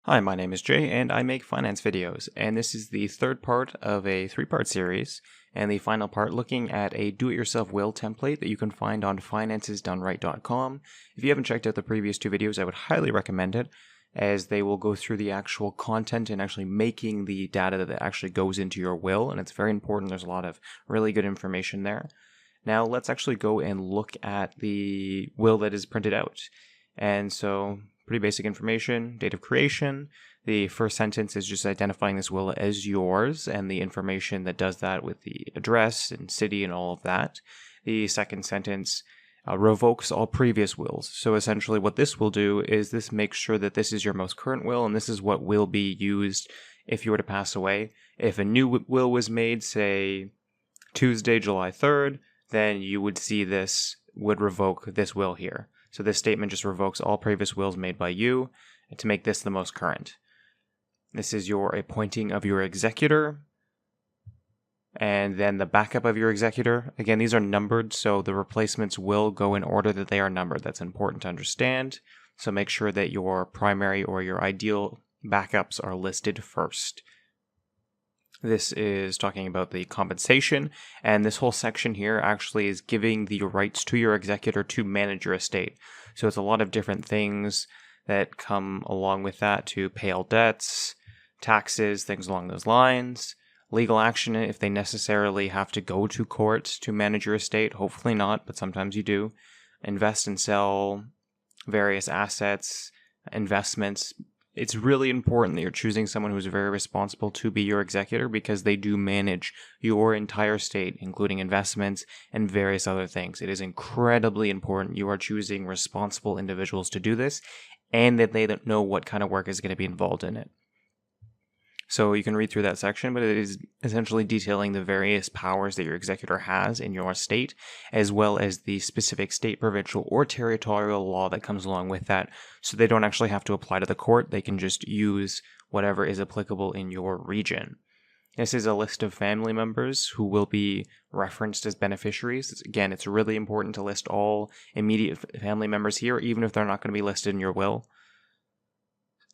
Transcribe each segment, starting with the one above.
Hi, my name is Jay, and I make finance videos, and this is the third part of a three-part series, and the final part looking at a do-it-yourself will template that you can find on financesdoneright.com. If you haven't checked out the previous two videos, I would highly recommend it, as they will go through the actual content and actually making the data that actually goes into your will, and it's very important. There's a lot of really good information there. Now let's actually go and look at the will that is printed out. And so pretty basic information, date of creation. The first sentence is just identifying this will as yours and the information that does that with the address and city and all of that. The second sentence revokes all previous wills. So essentially what this will do is this makes sure that this is your most current will and this is what will be used if you were to pass away. If a new will was made, say Tuesday, July 3rd, then you would see this would revoke this will here. So this statement just revokes all previous wills made by you to make this the most current. This is your appointing of your executor. And then the backup of your executor. Again, these are numbered, so the replacements will go in order that they are numbered. That's important to understand. So make sure that your primary or your ideal backups are listed first. This is talking about the compensation, and this whole section here actually is giving the rights to your executor to manage your estate. So it's a lot of different things that come along with that to pay all debts, taxes, things along those lines, legal action if they necessarily have to go to court to manage your estate. Hopefully not, but sometimes you do. Invest and sell various assets, investments. It's really important that you're choosing someone who's very responsible to be your executor because they do manage your entire estate, including investments and various other things. It is incredibly important you are choosing responsible individuals to do this and that they know what kind of work is going to be involved in it. So you can read through that section, but it is essentially detailing the various powers that your executor has in your state, as well as the specific state, provincial, or territorial law that comes along with that. So they don't actually have to apply to the court. They can just use whatever is applicable in your region. This is a list of family members who will be referenced as beneficiaries. Again, it's really important to list all immediate family members here, even if they're not going to be listed in your will.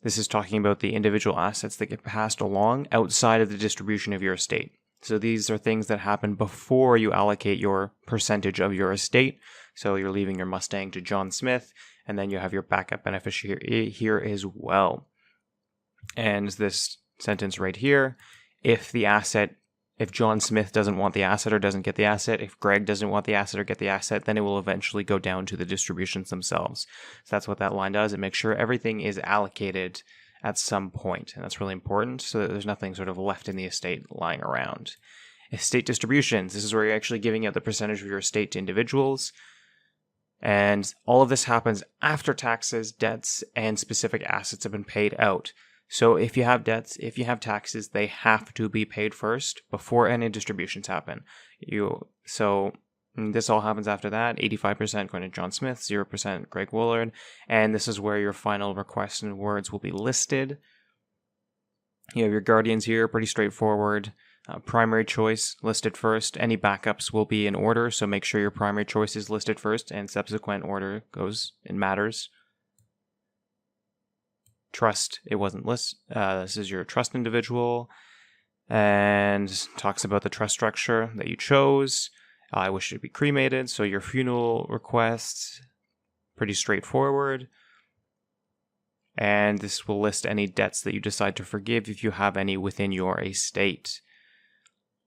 This is talking about the individual assets that get passed along outside of the distribution of your estate. So these are things that happen before you allocate your percentage of your estate. So you're leaving your Mustang to John Smith, and then you have your backup beneficiary here as well. And this sentence right here, if John Smith doesn't want the asset or doesn't get the asset, if Greg doesn't want the asset or get the asset, then it will eventually go down to the distributions themselves. So that's what that line does. It makes sure everything is allocated at some point, and that's really important so that there's nothing sort of left in the estate lying around. Estate distributions, this is where you're actually giving out the percentage of your estate to individuals. And all of this happens after taxes, debts, and specific assets have been paid out. So if you have debts, if you have taxes, they have to be paid first before any distributions happen. So this all happens after that. 85% going to John Smith, 0% Greg Willard, and this is where your final requests and words will be listed. You have your guardians here, pretty straightforward. Primary choice listed first. Any backups will be in order, so make sure your primary choice is listed first and subsequent order goes in matters. Trust, it wasn't listed. This is your trust individual and talks about the trust structure that you chose. I wish it to be cremated, so your funeral requests, pretty straightforward. And this will list any debts that you decide to forgive if you have any within your estate.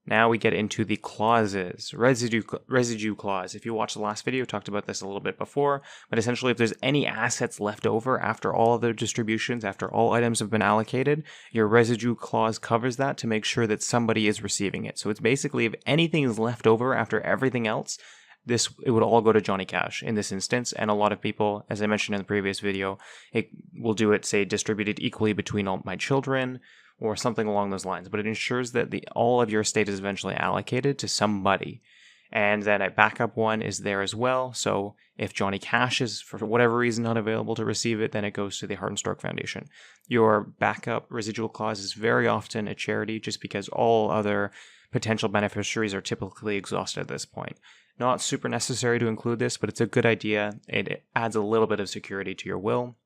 Now we get into the clauses. Residue clause. If you watched the last video, we talked about this a little bit before, but essentially if there's any assets left over after all of the distributions, after all items have been allocated, your residue clause covers that to make sure that somebody is receiving it. So it's basically if anything is left over after everything else, it would all go to Johnny Cash in this instance, and a lot of people, as I mentioned in the previous video, it will do it, say, distributed equally between all my children, or something along those lines, but it ensures that all of your estate is eventually allocated to somebody. And then a backup one is there as well, so if Johnny Cash is, for whatever reason, not available to receive it, then it goes to the Heart and Stroke Foundation. Your backup residual clause is very often a charity, just because all other potential beneficiaries are typically exhausted at this point. Not super necessary to include this, but it's a good idea. It adds a little bit of security to your will.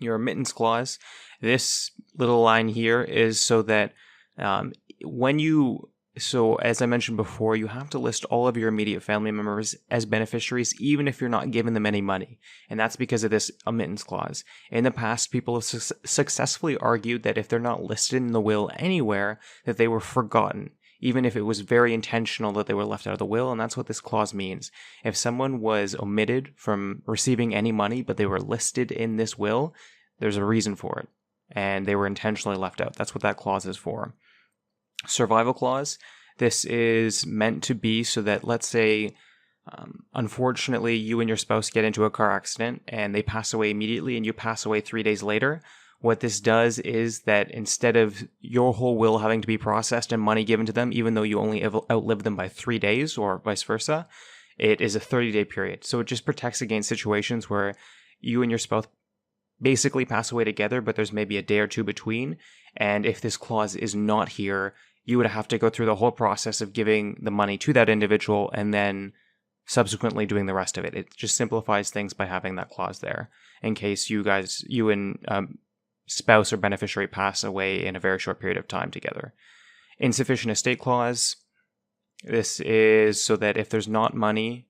Your omittance clause, this little line here is so that so as I mentioned before, you have to list all of your immediate family members as beneficiaries, even if you're not giving them any money. And that's because of this omittance clause. In the past, people have successfully argued that if they're not listed in the will anywhere, that they were forgotten, even if it was very intentional that they were left out of the will. And that's what this clause means. If someone was omitted from receiving any money, but they were listed in this will, there's a reason for it. And they were intentionally left out. That's what that clause is for. Survival clause. This is meant to be so that, let's say, unfortunately, you and your spouse get into a car accident and they pass away immediately and you pass away 3 days later. What this does is that instead of your whole will having to be processed and money given to them, even though you only outlive them by 3 days or vice versa, it is a 30-day period. So it just protects against situations where you and your spouse basically pass away together, but there's maybe a day or two between. And if this clause is not here, you would have to go through the whole process of giving the money to that individual and then subsequently doing the rest of it. It just simplifies things by having that clause there in case you and spouse or beneficiary pass away in a very short period of time together. Insufficient estate clause. This is so that if there's not money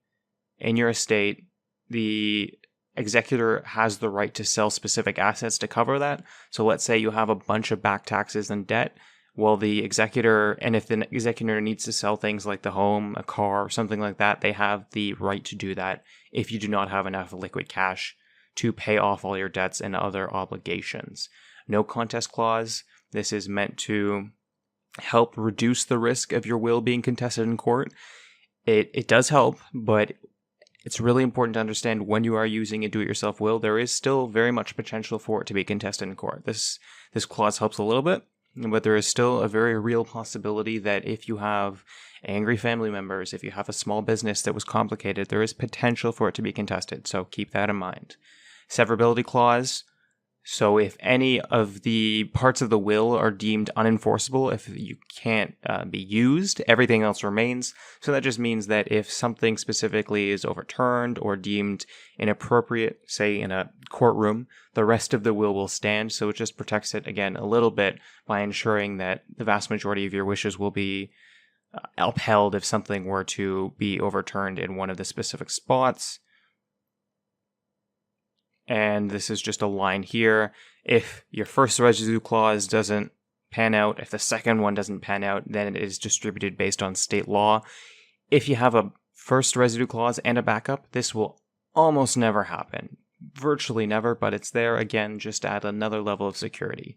in your estate, the executor has the right to sell specific assets to cover that. So let's say you have a bunch of back taxes and debt. Well, the executor, and if the executor needs to sell things like the home, a car, or something like that, they have the right to do that if you do not have enough liquid cash to pay off all your debts and other obligations. No contest clause. This is meant to help reduce the risk of your will being contested in court. It does help, but it's really important to understand when you are using a do-it-yourself will, there is still very much potential for it to be contested in court. This clause helps a little bit, but there is still a very real possibility that if you have angry family members, if you have a small business that was complicated, there is potential for it to be contested. So keep that in mind. Severability clause. So if any of the parts of the will are deemed unenforceable, if you can't be used, everything else remains. So that just means that if something specifically is overturned or deemed inappropriate, say in a courtroom, the rest of the will stand. So it just protects it, again, a little bit by ensuring that the vast majority of your wishes will be upheld if something were to be overturned in one of the specific spots. And this is just a line here. If your first residue clause doesn't pan out, if the second one doesn't pan out, then it is distributed based on state law. If you have a first residue clause and a backup, this will almost never happen. Virtually never, but it's there again, just to add another level of security.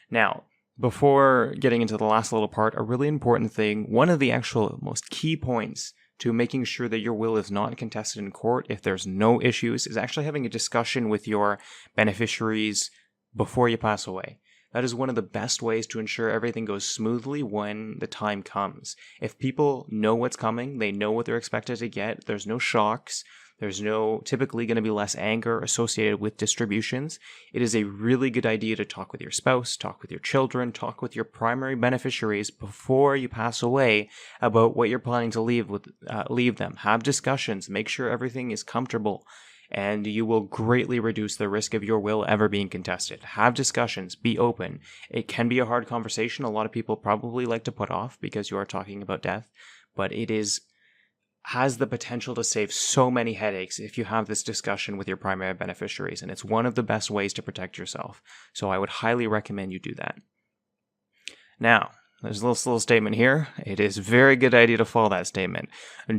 Now, before getting into the last little part, a really important thing, one of the actual most key points to making sure that your will is not contested in court if there's no issues is actually having a discussion with your beneficiaries before you pass away. That is one of the best ways to ensure everything goes smoothly when the time comes. If people know what's coming, they know what they're expected to get, there's no shocks, there's typically going to be less anger associated with distributions. It is a really good idea to talk with your spouse, talk with your children, talk with your primary beneficiaries before you pass away about what you're planning to leave them. Have discussions, make sure everything is comfortable, and you will greatly reduce the risk of your will ever being contested. Have discussions, be open. It can be a hard conversation. A lot of people probably like to put off because you are talking about death, but it has the potential to save so many headaches if you have this discussion with your primary beneficiaries, and it's one of the best ways to protect yourself. So I would highly recommend you do that. Now, there's a little statement here. It is a very good idea to follow that statement.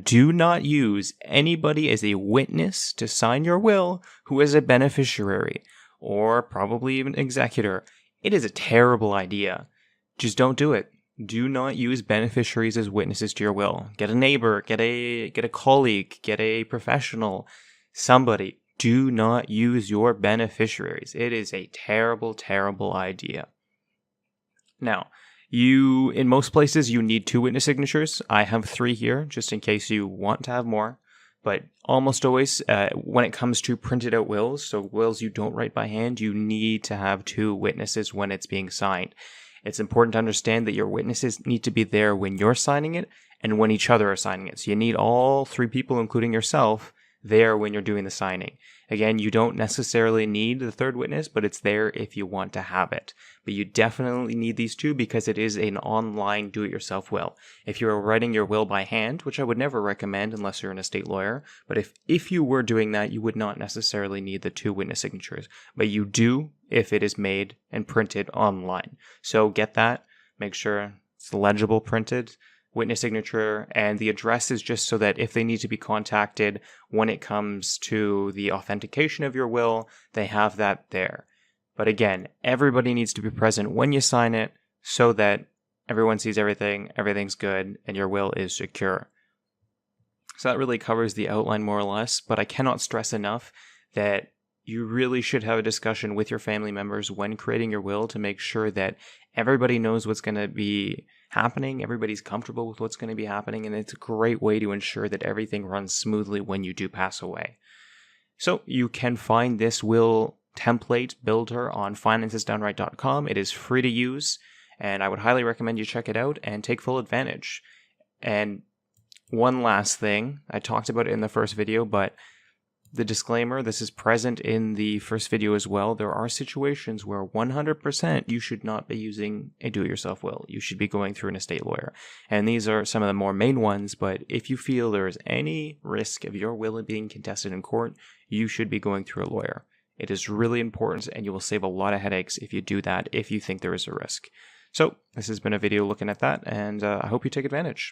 Do not use anybody as a witness to sign your will who is a beneficiary, or probably even executor. It is a terrible idea. Just don't do it. Do not use beneficiaries as witnesses to your will. Get a neighbor, get a colleague, get a professional, somebody. Do not use your beneficiaries. It is a terrible, terrible idea. Now, in most places, you need 2 witness signatures. I have 3 here, just in case you want to have more. But almost always, when it comes to printed out wills, so wills you don't write by hand, you need to have 2 witnesses when it's being signed. It's important to understand that your witnesses need to be there when you're signing it and when each other are signing it. So you need all 3 people, including yourself, there when you're doing the signing. Again, you don't necessarily need the third witness, but it's there if you want to have it. But you definitely need these two because it is an online do-it-yourself will. If you're writing your will by hand, which I would never recommend unless you're an estate lawyer, but if you were doing that, you would not necessarily need the two witness signatures. But you do if it is made and printed online. So get that. Make sure it's legible printed witness signature, and the address is just so that if they need to be contacted when it comes to the authentication of your will, they have that there. But again, everybody needs to be present when you sign it so that everyone sees everything, everything's good, and your will is secure. So that really covers the outline more or less, but I cannot stress enough that you really should have a discussion with your family members when creating your will to make sure that everybody knows what's going to be happening, everybody's comfortable with what's going to be happening, and it's a great way to ensure that everything runs smoothly when you do pass away. So you can find this will template builder on financesdoneright.com. It is free to use, and I would highly recommend you check it out and take full advantage. And one last thing, I talked about it in the first video, but the disclaimer, this is present in the first video as well. There are situations where 100% you should not be using a do-it-yourself will. You should be going through an estate lawyer. And these are some of the more main ones, but if you feel there is any risk of your will being contested in court, you should be going through a lawyer. It is really important, and you will save a lot of headaches if you do that, if you think there is a risk. So this has been a video looking at that, and I hope you take advantage.